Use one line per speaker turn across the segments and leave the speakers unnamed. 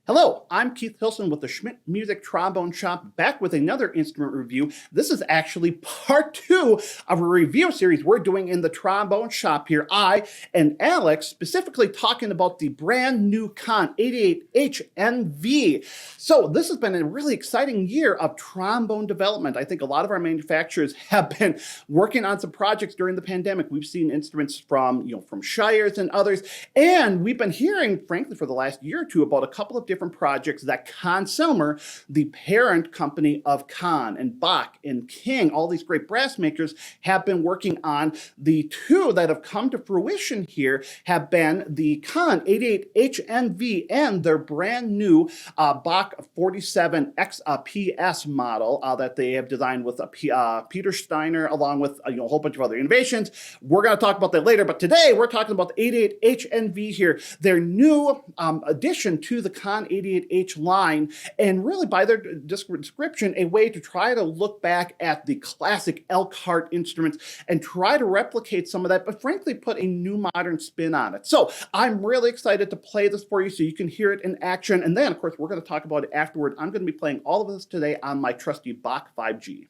Hello, I'm Keith Hilson with the Schmidt Music Trombone Shop, back with another instrument review. This is actually part two of a review series we're doing in the Trombone Shop here. I and Alex specifically talking about the brand new Conn 88Hnv. So this has been a really exciting year of trombone development. I think a lot of our manufacturers have been working on some projects during the pandemic. We've seen instruments from Shires and others, and we've been hearing, frankly, for the last year or two about a couple of different projects that Conn, the parent company of Conn and Bach and King, all these great brass makers, have been working on. The two that have come to fruition here have been the Conn 88Hnv and their brand new Bach 47XPS model that they have designed with Peter Steiner, along with a whole bunch of other innovations. We're going to talk about that later, but today we're talking about the 88Hnv here, their new addition to the Conn 88H line, and really by their description, a way to try to look back at the classic Elkhart instruments and try to replicate some of that, but frankly put a new modern spin on it. So I'm really excited to play this for you so you can hear it in action, and then of course we're going to talk about it afterward. I'm going to be playing all of this today on my trusty Bach 5G.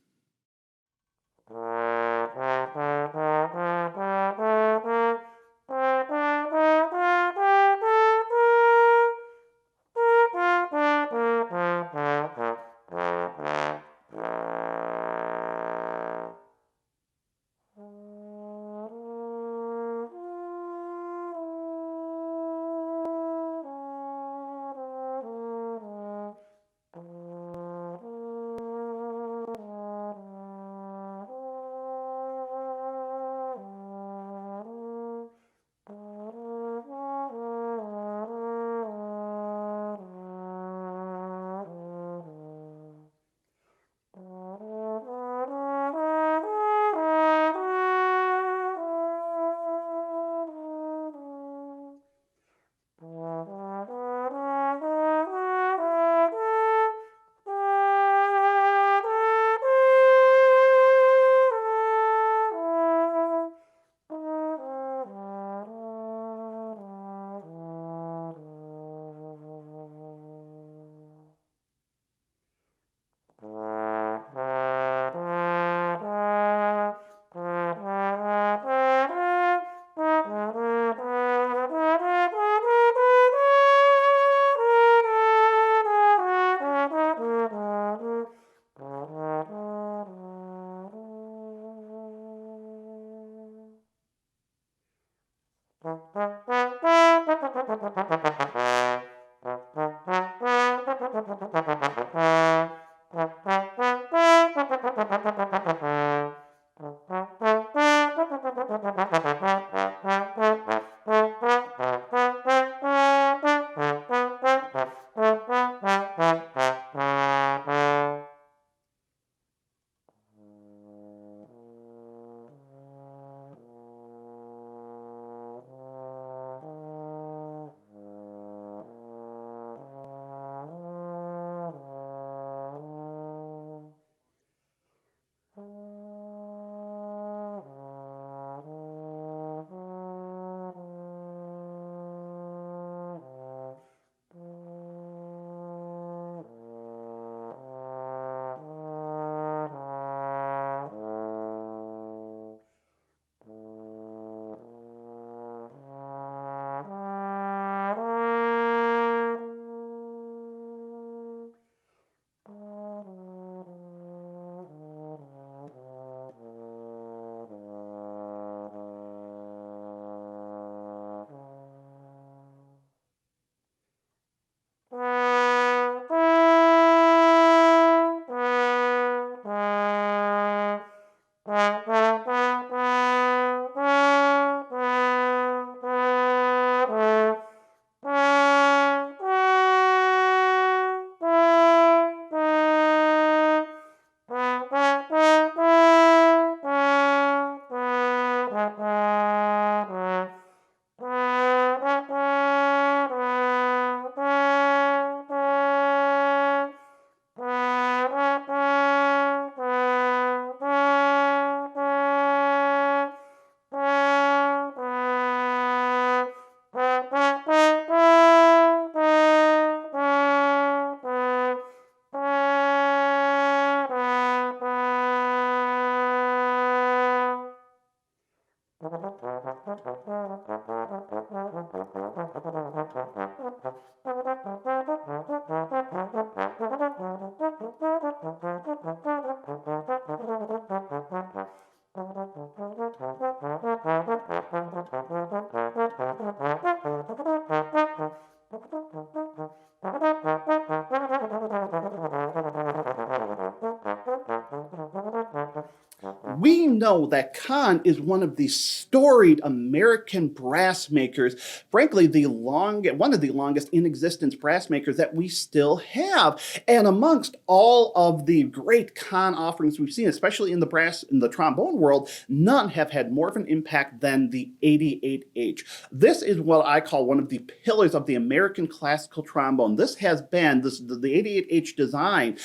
We know that Conn is one of the storied American brass makers, frankly, one of the longest in existence brass makers that we still have. And amongst all of the great Conn offerings we've seen, especially in the trombone world, none have had more of an impact than the 88H. This is what I call one of the pillars of the American classical trombone. This has been the 88H design,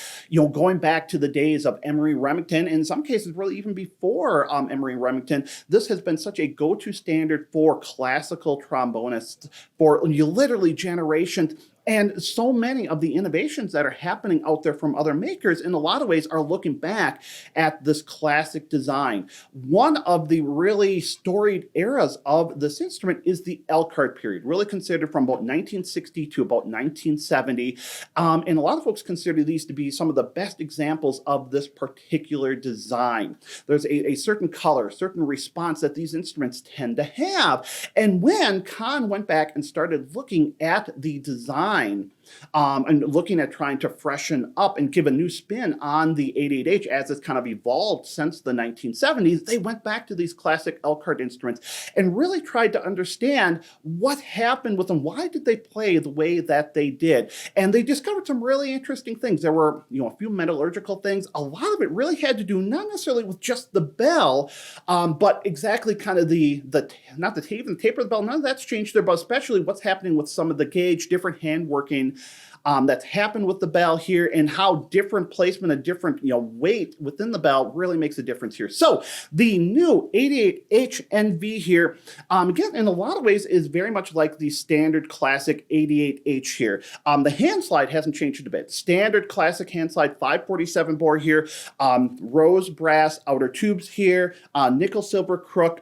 going back to the days of Emery Remington, in some cases really even before Emery Remington. This has been such a go-to standard for classical trombonists for literally generations. And so many of the innovations that are happening out there from other makers, in a lot of ways, are looking back at this classic design. One of the really storied eras of this instrument is the Elkhart period, really considered from about 1960 to about 1970. And a lot of folks consider these to be some of the best examples of this particular design. There's a certain color, certain response that these instruments tend to have. And when Conn went back and started looking at the design, and looking at trying to freshen up and give a new spin on the 88H as it's kind of evolved since the 1970s, they went back to these classic Elkhart instruments and really tried to understand what happened with them. Why did they play the way that they did? And they discovered some really interesting things. There were, a few metallurgical things. A lot of it really had to do not necessarily with just the bell, but exactly kind of not the taper of the bell. None of that's changed there, but especially what's happening with some of the gauge, different hand working that's happened with the bell here, and how different placement and different weight within the bell really makes a difference here. So the new 88Hnv here, again, in a lot of ways is very much like the standard classic 88H here. The hand slide hasn't changed a bit. Standard classic hand slide, 547 bore here, rose brass outer tubes here, nickel silver crook,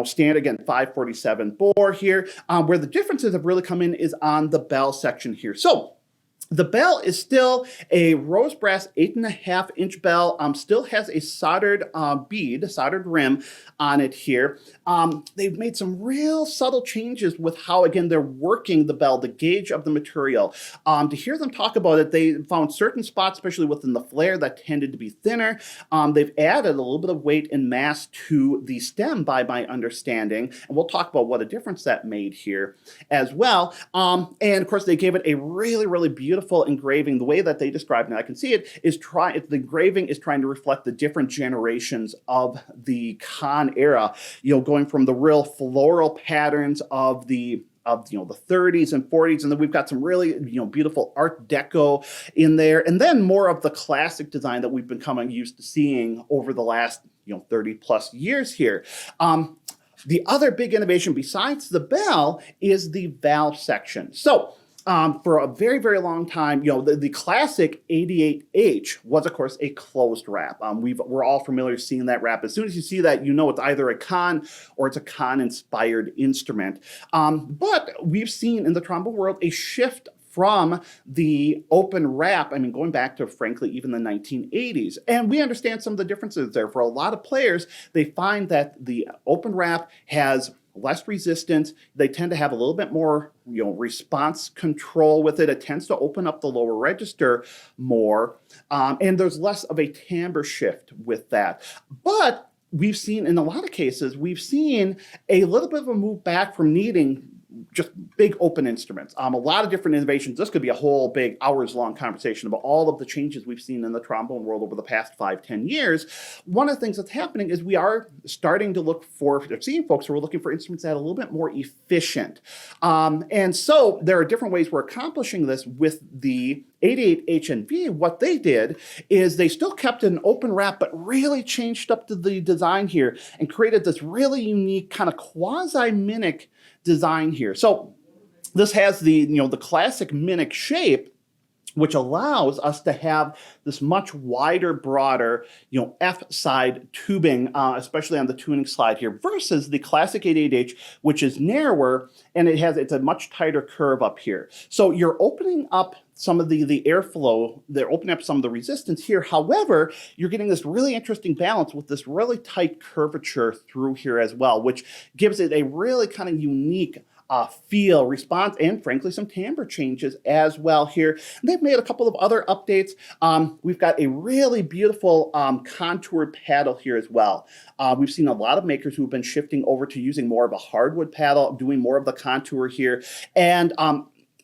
stand again, 547 bore here. Where the differences have really come in is on the bell section here. So the bell is still a rose brass 8.5-inch bell, still has a soldered soldered rim on it here. They've made some real subtle changes with how, again, they're working the bell, the gauge of the material. To hear them talk about it, they found certain spots, especially within the flare, that tended to be thinner. They've added a little bit of weight and mass to the stem, by my understanding, and we'll talk about what a difference that made here as well. And of course, they gave it a really, really beautiful engraving. The way that they described it, and I can see it, is the engraving is trying to reflect the different generations of the Conn era, going from the real floral patterns of the 30s and 40s, and then we've got some really beautiful Art Deco in there, and then more of the classic design that we've become used to seeing over the last 30 plus years here. The other big innovation besides the bell is the valve section. So for a very, very long time, the classic 88H was, of course, a closed wrap. We're all familiar seeing that wrap. As soon as you see that, it's either a Conn or it's a Conn-inspired instrument. But we've seen in the trombone world a shift from the open wrap, going back to, frankly, even the 1980s. And we understand some of the differences there. For a lot of players, they find that the open wrap has less resistance. They tend to have a little bit more, response control with it. It tends to open up the lower register more, and there's less of a timbre shift with that. But we've seen, in a lot of cases, a little bit of a move back from needing just big open instruments. A lot of different innovations. This could be a whole big hours-long conversation about all of the changes we've seen in the trombone world over the past 5-10 years. One of the things that's happening is we are starting to seeing folks who are looking for instruments that are a little bit more efficient. And so there are different ways we're accomplishing this with the 88Hnv. What they did is they still kept an open wrap, but really changed up to the design here and created this really unique kind of quasi-minic design here. So this has the classic minic shape, which allows us to have this much wider, broader, F side tubing, especially on the tuning slide here, versus the classic 88H, which is narrower and it's a much tighter curve up here. So you're opening up some of the airflow, they're opening up some of the resistance here. However, you're getting this really interesting balance with this really tight curvature through here as well, which gives it a really kind of unique feel, response, and frankly, some timbre changes as well here. And they've made a couple of other updates. We've got a really beautiful contoured paddle here as well. We've seen a lot of makers who've been shifting over to using more of a hardwood paddle, doing more of the contour here. And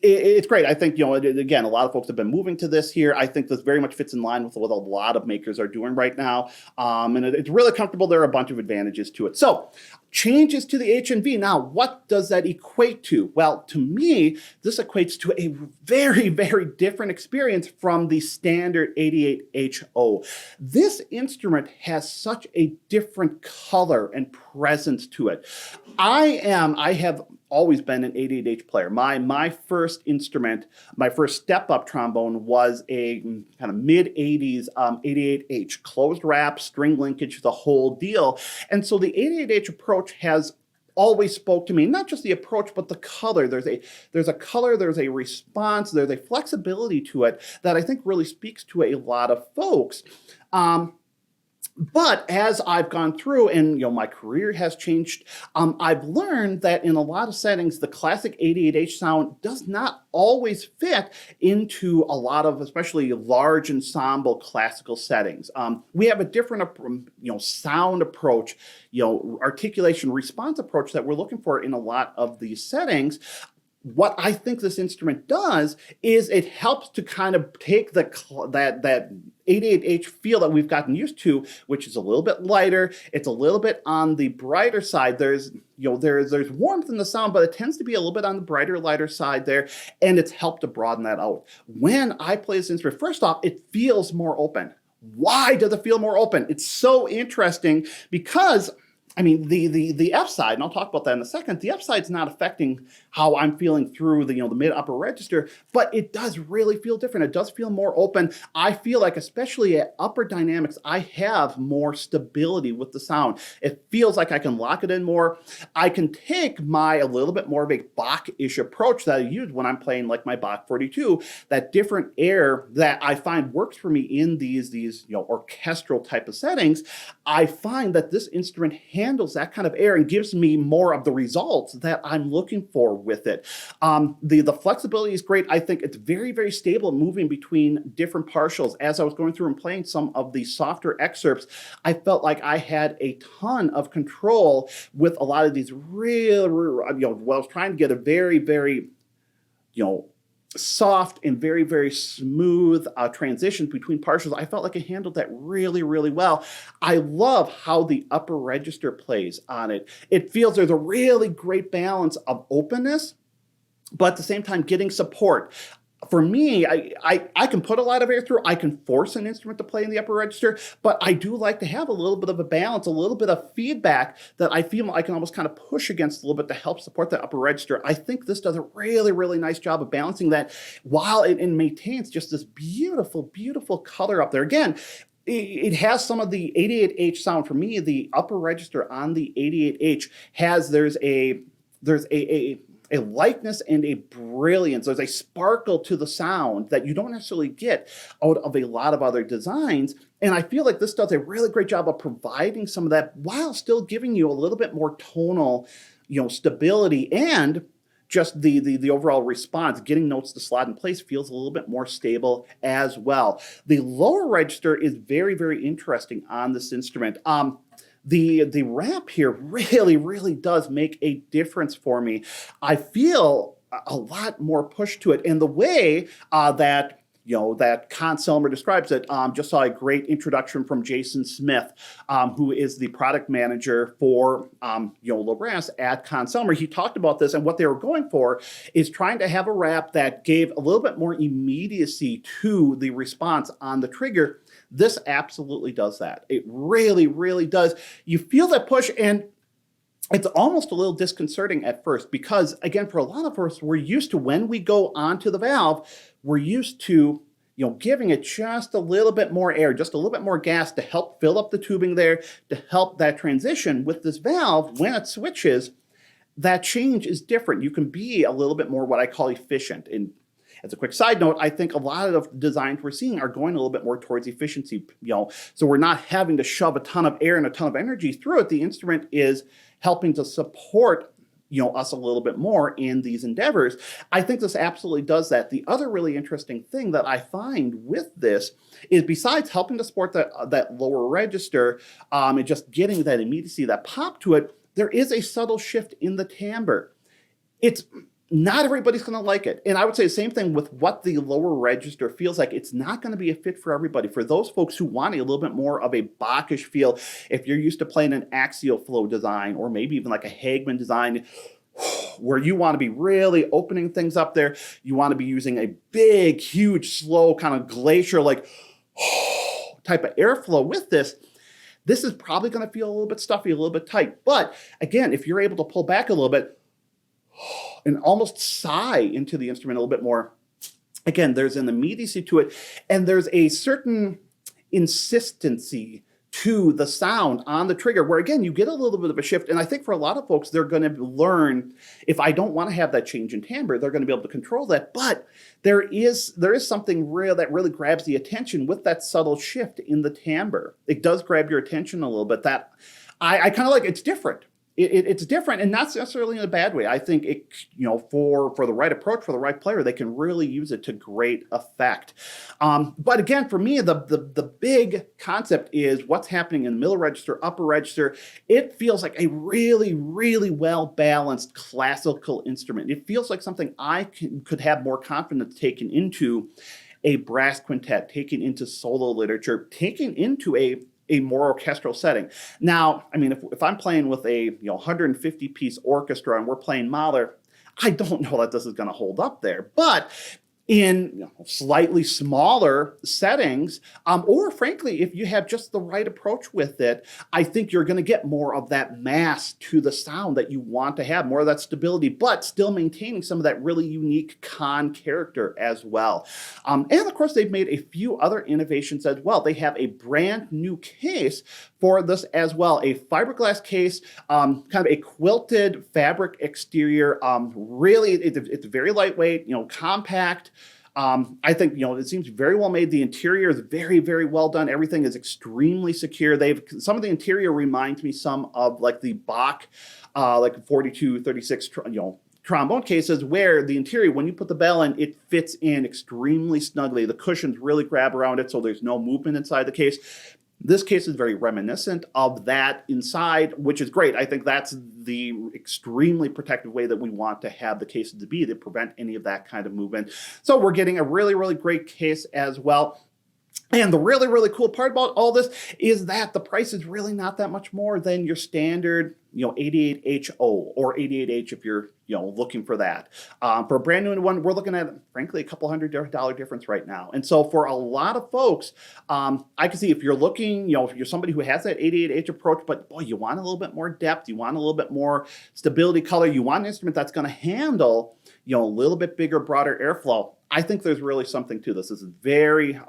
it's great. I think, again, a lot of folks have been moving to this here. I think this very much fits in line with what a lot of makers are doing right now. And it's really comfortable. There are a bunch of advantages to it. So changes to the HNV. Now, what does that equate to? Well, to me, this equates to a very, very different experience from the standard 88HO. This instrument has such a different color and presence to it. I have always been an 88H player. My first instrument, my first step-up trombone was a kind of mid-80s 88H, closed wrap, string linkage, the whole deal. And so the 88H approach has always spoke to me, not just the approach, but the color. There's a color, there's a response, there's a flexibility to it that I think really speaks to a lot of folks. But as I've gone through and my career has changed, I've learned that in a lot of settings, the classic 88H sound does not always fit into a lot of, especially large ensemble classical settings. We have a different, sound approach, articulation response approach that we're looking for in a lot of these settings. What I think this instrument does is it helps to kind of take that 88H feel that we've gotten used to, which is a little bit lighter. It's a little bit on the brighter side. There's warmth in the sound, but it tends to be a little bit on the brighter, lighter side there, and it's helped to broaden that out. When I play this instrument, first off, it feels more open. Why does it feel more open? It's so interesting because the F side, and I'll talk about that in a second, the F side's not affecting how I'm feeling through the mid upper register, but it does really feel different. It does feel more open. I feel like, especially at upper dynamics, I have more stability with the sound. It feels like I can lock it in more. I can take a little bit more of a Bach-ish approach that I use when I'm playing like my Bach 42, that different air that I find works for me in these orchestral type of settings. I find that this instrument handles that kind of air and gives me more of the results that I'm looking for with it. The flexibility is great. I think it's very, very stable moving between different partials. As I was going through and playing some of the softer excerpts, I felt like I had a ton of control with a lot of these I was trying to get a very, very, soft and very, very smooth transitions between partials. I felt like I handled that really, really well. I love how the upper register plays on it. It feels there's a really great balance of openness, but at the same time getting support. For me, I can put a lot of air through. I can force an instrument to play in the upper register, but I do like to have a little bit of a balance, a little bit of feedback that I feel I can almost kind of push against a little bit to help support that upper register. I think this does a really, really nice job of balancing that while it maintains just this beautiful, beautiful color up there. Again, it has some of the 88H sound. For me, the upper register on the 88H there's a lightness and a brilliance. There's a sparkle to the sound that you don't necessarily get out of a lot of other designs. And I feel like this does a really great job of providing some of that while still giving you a little bit more tonal, stability, and just the overall response, getting notes to slot in place feels a little bit more stable as well. The lower register is very, very interesting on this instrument. The ramp here really, really does make a difference for me. I feel a lot more push to it. And the way that Conn describes it, just saw a great introduction from Jason Smith, who is the product manager for LaBrasse at Conn. He talked about this, and what they were going for is trying to have a wrap that gave a little bit more immediacy to the response on the trigger. This absolutely does that. It really, really does. You feel that push, and it's almost a little disconcerting at first because, again, for a lot of us, we're used to when we go onto the valve, we're used to, giving it just a little bit more air, just a little bit more gas to help fill up the tubing there, to help that transition. With this valve, when it switches, that change is different. You can be a little bit more what I call efficient. And as a quick side note, I think a lot of the designs we're seeing are going a little bit more towards efficiency, so we're not having to shove a ton of air and a ton of energy through it. The instrument is helping to support us a little bit more in these endeavors. I think this absolutely does that. The other really interesting thing that I find with this is, besides helping to support that lower register and just getting that immediacy, that pop to it, there is a subtle shift in the timbre. It's not everybody's going to like it. And I would say the same thing with what the lower register feels like. It's not going to be a fit for everybody. For those folks who want a little bit more of a Bachish feel, if you're used to playing an axial flow design, or maybe even like a Hagman design, where you want to be really opening things up there, you want to be using a big, huge, slow, kind of glacier like type of airflow with this, this is probably going to feel a little bit stuffy, a little bit tight. But again, if you're able to pull back a little bit and almost sigh into the instrument a little bit more, again, there's an immediacy to it, and there's a certain insistency to the sound on the trigger, where again, you get a little bit of a shift. And I think for a lot of folks, they're going to learn, if I don't want to have that change in timbre, they're going to be able to control that. But there is something real that really grabs the attention with that subtle shift in the timbre. It does grab your attention a little bit. That I kind of like. It's different. It's different, and not necessarily in a bad way. I think it, for the right approach, for the right player, they can really use it to great effect. But again, for me, the big concept is what's happening in the middle register, upper register. It feels like a really, really well-balanced classical instrument. It feels like something I could have more confidence taken into a brass quintet, taken into solo literature, taken into a more orchestral setting. Now, I mean, if I'm playing with a 150-piece orchestra and we're playing Mahler, I don't know that this is going to hold up there. But in slightly smaller settings, or frankly, if you have just the right approach with it, I think you're going to get more of that mass to the sound that you want to have, more of that stability, but still maintaining some of that really unique Conn character as well. And of course, they've made a few other innovations as well. They have a brand new case for this as well, a fiberglass case, kind of a quilted fabric exterior. Really, it's very lightweight, compact. I think, it seems very well made. The interior is very, very well done. Everything is extremely secure. Some of the interior reminds me some of like the Bach, like 42, 36, trombone cases, where the interior, when you put the bell in, it fits in extremely snugly. The cushions really grab around it, so there's no movement inside the case. This case is very reminiscent of that inside, which is great. I think that's the extremely protective way that we want to have the cases to be, to prevent any of that kind of movement. So we're getting a really, really great case as well. And the really, really cool part about all this is that the price is really not that much more than your standard, 88HO or 88H if you're, looking for that. For a brand new one, we're looking at, frankly, a couple $100 difference right now. And so for a lot of folks, I can see if you're looking, if you're somebody who has that 88H approach, but boy, you want a little bit more depth, you want a little bit more stability, color, you want an instrument that's going to handle, a little bit bigger, broader airflow. I think there's really something to this. This is a very,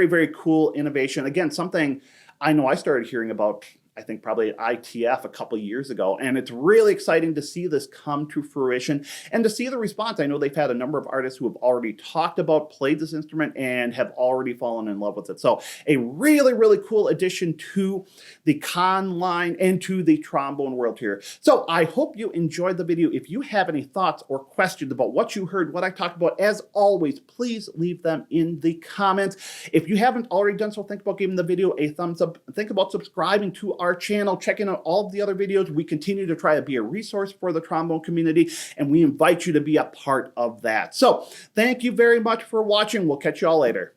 very cool innovation. Again, something I know I started hearing about, I think probably at ITF a couple years ago, and it's really exciting to see this come to fruition and to see the response. I know they've had a number of artists who have already talked about, played this instrument, and have already fallen in love with it. So a really, really cool addition to the Conn line and to the trombone world here. So I hope you enjoyed the video. If you have any thoughts or questions about what you heard, what I talked about, as always, please leave them in the comments. If you haven't already done so, think about giving the video a thumbs up. Think about subscribing to our channel, checking out all of the other videos. We continue to try to be a resource for the trombone community, and we invite you to be a part of that. So thank you very much for watching. We'll catch you all later.